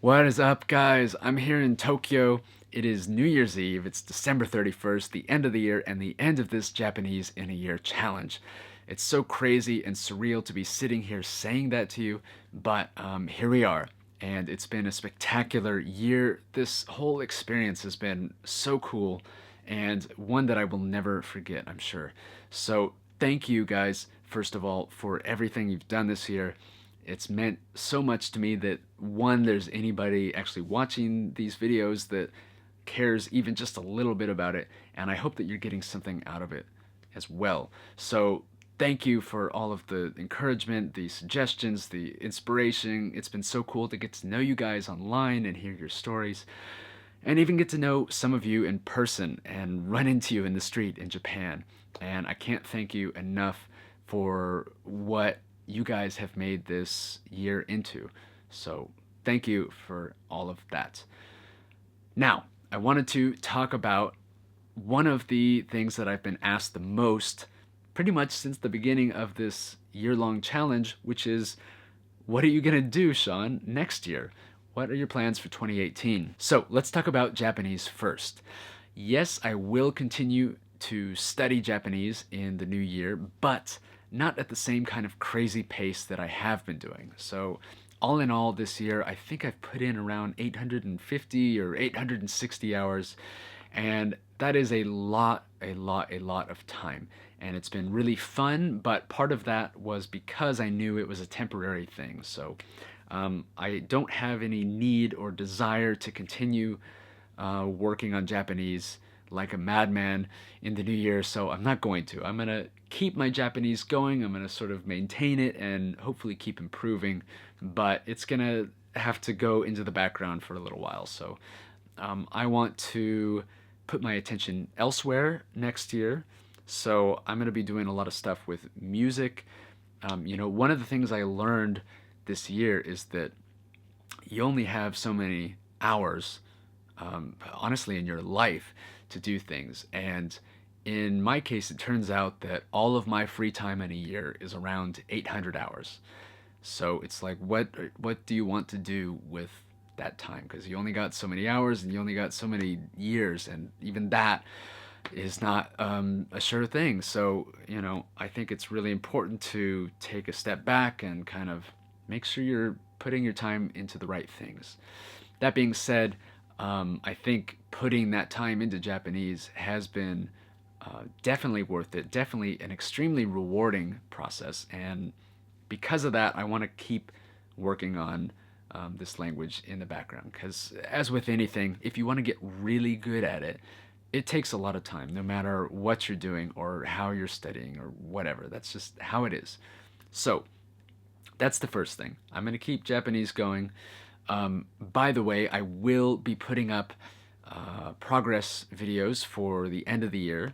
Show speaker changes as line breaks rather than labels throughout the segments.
What is up, guys? I'm here in Tokyo. It is New Year's Eve. It's December 31st, the end of the year, and the end of this Japanese in a Year challenge. It's so crazy and surreal to be sitting here saying that to you, but here we are. And it's been a spectacular year. This whole experience has been so cool and one that I will never forget, I'm sure. So, thank you guys, first of all, for everything you've done this year. It's meant so much to me that one, there's anybody actually watching these videos that cares even just a little bit about it, and I hope that you're getting something out of it as well. So thank you for all of the encouragement, the suggestions, the inspiration. It's been so cool to get to know you guys online and hear your stories, and even get to know some of you in person and run into you in the street in Japan. And I can't thank you enough for what you guys have made this year into. So thank you for all of that. Now, I wanted to talk about one of the things that I've been asked the most pretty much since the beginning of this year-long challenge, which is, what are you going to do, Sean, next year? What are your plans for 2018? So let's talk about Japanese first. Yes, I will continue to study Japanese in the new year, but not at the same kind of crazy pace that I have been doing. So all in all this year, I think I've put in around 850 or 860 hours, and that is a lot of time. And it's been really fun, but part of that was because I knew it was a temporary thing. So I don't have any need or desire to continue working on Japanese like a madman in the new year, so I'm not going to. I'm going to keep my Japanese going. I'm going to sort of maintain it and hopefully keep improving, but it's going to have to go into the background for a little while. So I want to put my attention elsewhere next year. So I'm going to be doing a lot of stuff with music. One of the things I learned this year is that you only have so many hours, honestly, in your life to do things. And in my case, it turns out that all of my free time in a year is around 800 hours. So it's like, what do you want to do with that time? Because you only got so many hours and you only got so many years, and even that is not a sure thing. So, I think it's really important to take a step back and kind of make sure you're putting your time into the right things. That being said, I think putting that time into Japanese has been definitely worth it, definitely an extremely rewarding process. And because of that, I want to keep working on this language in the background. Because, as with anything, if you want to get really good at it, it takes a lot of time, no matter what you're doing or how you're studying or whatever. That's just how it is. So, that's the first thing. I'm going to keep Japanese going. By the way, I will be putting up progress videos for the end of the year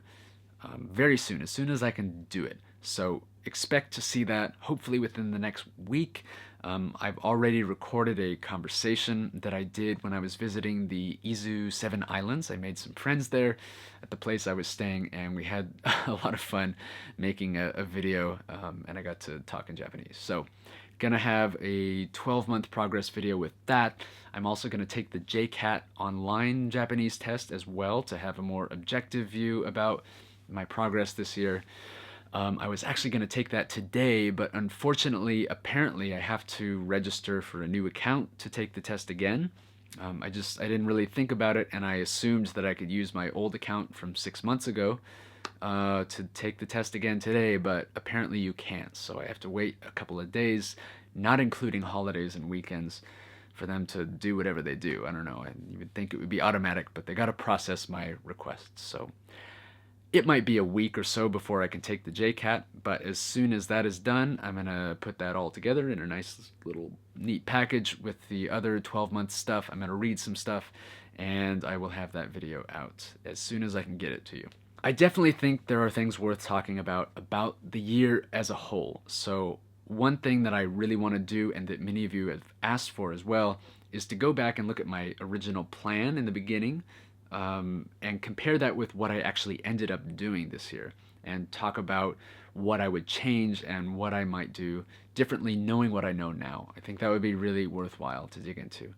very soon, as soon as I can do it. So expect to see that hopefully within the next week. I've already recorded a conversation that I did when I was visiting the Izu 7 Islands. I made some friends there at the place I was staying, and we had a lot of fun making a video, and I got to talk in Japanese. So gonna have a 12-month progress video with that. I'm also gonna take the JCAT online Japanese test as well to have a more objective view about my progress this year. I was actually going to take that today, but unfortunately, apparently, I have to register for a new account to take the test again. I didn't really think about it, and I assumed that I could use my old account from 6 months ago to take the test again today, but apparently you can't. So I have to wait a couple of days, not including holidays and weekends, for them to do whatever they do. I don't know. You would think it would be automatic, but they got to process my request. So it might be a week or so before I can take the JCAT, but as soon as that is done, I'm going to put that all together in a nice little neat package with the other 12-month stuff. I'm going to read some stuff, and I will have that video out as soon as I can get it to you. I definitely think there are things worth talking about the year as a whole. So one thing that I really want to do, and that many of you have asked for as well, is to go back and look at my original plan in the beginning, and compare that with what I actually ended up doing this year, and talk about what I would change and what I might do differently knowing what I know now. I think that would be really worthwhile to dig into.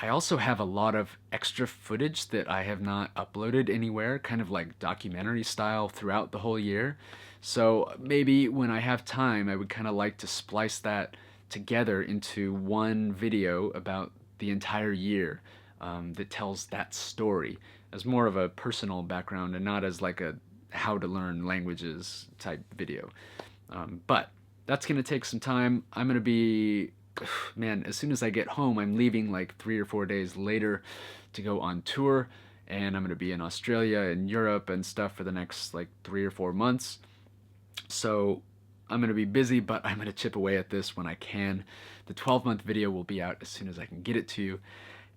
I also have a lot of extra footage that I have not uploaded anywhere, kind of like documentary style throughout the whole year. So maybe when I have time, I would kind of like to splice that together into one video about the entire year, that tells that story as more of a personal background and not as like a how to learn languages type video. But that's going to take some time. I'm going to be, man, as soon as I get home, I'm leaving like 3 or 4 days later to go on tour. And I'm going to be in Australia and Europe and stuff for the next like 3 or 4 months. So I'm going to be busy, but I'm going to chip away at this when I can. The 12-month video will be out as soon as I can get it to you.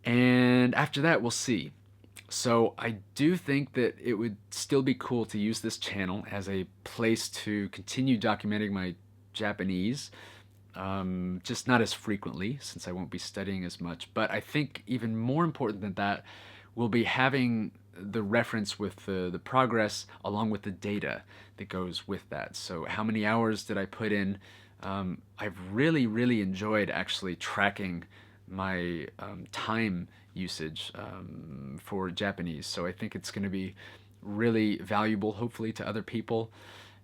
And after that, we'll see. So I do think that it would still be cool to use this channel as a place to continue documenting my Japanese, just not as frequently since I won't be studying as much. But I think even more important than that, we'll be having the reference with the progress along with the data that goes with that. So how many hours did I put in? I've really enjoyed actually tracking my time usage for Japanese. So I think it's going to be really valuable, hopefully, to other people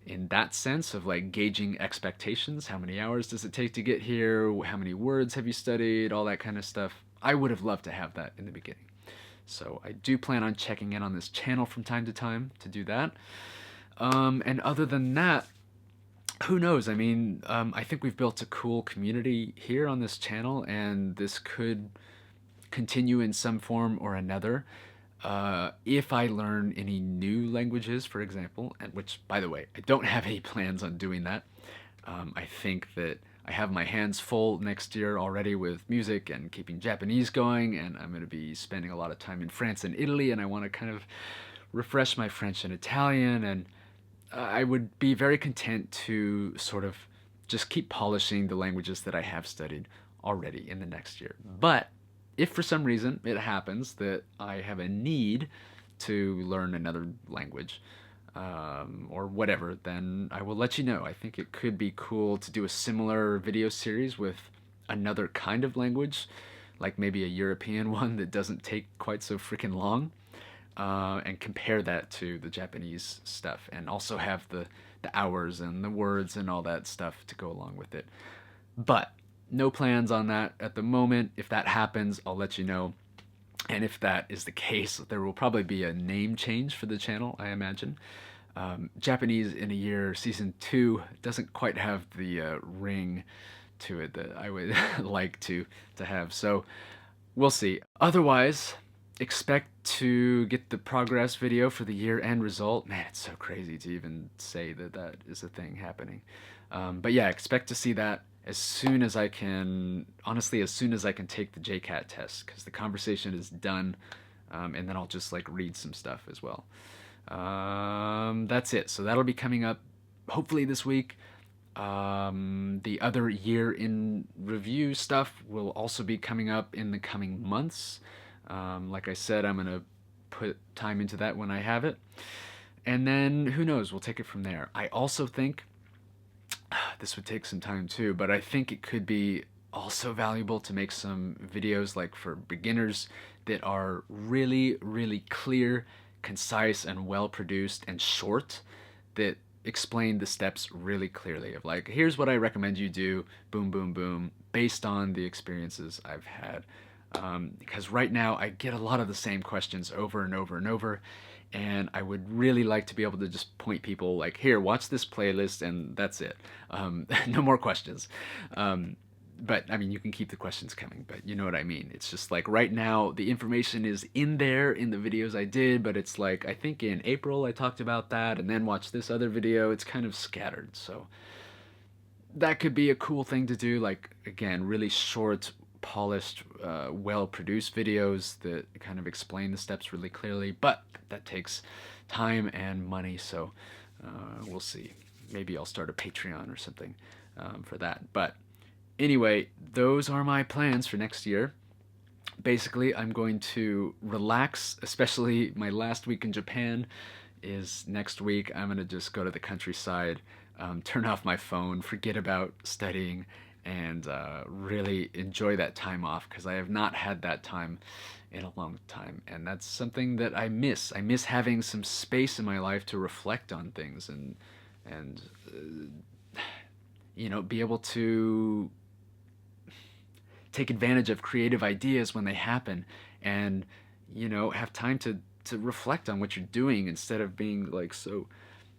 in that sense of like gauging expectations. How many hours does it take to get here? How many words have you studied? All that kind of stuff. I would have loved to have that in the beginning. So I do plan on checking in on this channel from time to time to do that. And other than that, who knows? I mean, I think we've built a cool community here on this channel, and this could continue in some form or another. If I learn any new languages, for example, and which, by the way, I don't have any plans on doing that. I think that I have my hands full next year already with music and keeping Japanese going, and I'm going to be spending a lot of time in France and Italy, and I want to kind of refresh my French and Italian, and I would be very content to sort of just keep polishing the languages that I have studied already in the next year. But if for some reason it happens that I have a need to learn another language, or whatever, then I will let you know. I think it could be cool to do a similar video series with another kind of language, like maybe a European one that doesn't take quite so freaking long, and compare that to the Japanese stuff, and also have the hours and the words and all that stuff to go along with it. But no plans on that at the moment. If that happens, I'll let you know. And if that is the case, there will probably be a name change for the channel, I imagine. Japanese in a Year Season 2 doesn't quite have the ring to it that I would like to have. So we'll see. Otherwise, expect to get the progress video for the year-end result. Man, it's so crazy to even say that that is a thing happening. But yeah, expect to see that as soon as I can, honestly, as soon as I can take the JCAT test, because the conversation is done, and then I'll just like read some stuff as well. That's it. So that'll be coming up hopefully this week. The other year in review stuff will also be coming up in the coming months. Like I said, I'm going to put time into that when I have it. And then, who knows, we'll take it from there. I also think, this would take some time too, but I think it could be also valuable to make some videos like for beginners that are really clear, concise, and well produced and short, that explain the steps really clearly of like, here's what I recommend you do, boom, based on the experiences I've had. Because right now I get a lot of the same questions over and over, and I would really like to be able to just point people like, here, watch this playlist, and that's it. No more questions. But I mean, you can keep the questions coming, but you know what I mean. It's just like right now the information is in there in the videos I did, but it's like, I think in April I talked about that, and then watch this other video. It's kind of scattered. So that could be a cool thing to do. Like, again, really short, polished, well-produced videos that kind of explain the steps really clearly, but that takes time and money, so we'll see. Maybe I'll start a Patreon or something for that. But anyway, those are my plans for next year. Basically, I'm going to relax, especially my last week in Japan is next week. I'm going to just go to the countryside, turn off my phone, forget about studying, and really enjoy that time off because I have not had that time in a long time, and that's something that I miss. I miss having some space in my life to reflect on things and be able to take advantage of creative ideas when they happen, and have time to reflect on what you're doing instead of being like so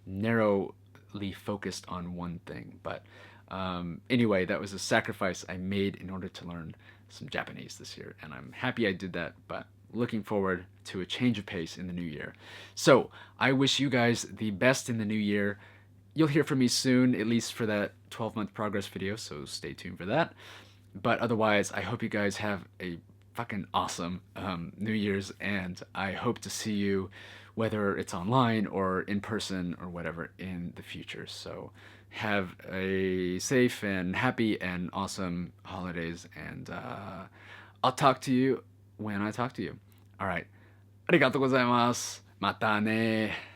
narrowly focused on one thing. But anyway, that was a sacrifice I made in order to learn some Japanese this year, and I'm happy I did that. But looking forward to a change of pace in the new year. So I wish you guys the best in the new year. You'll hear from me soon, at least for that 12-month progress video, so stay tuned for that. But otherwise, I hope you guys have a fucking awesome New Year's, and I hope to see you, whether it's online or in person or whatever, in the future. So have a safe and happy and awesome holidays, and I'll talk to you when I talk to you. All right. ありがとうございます。またね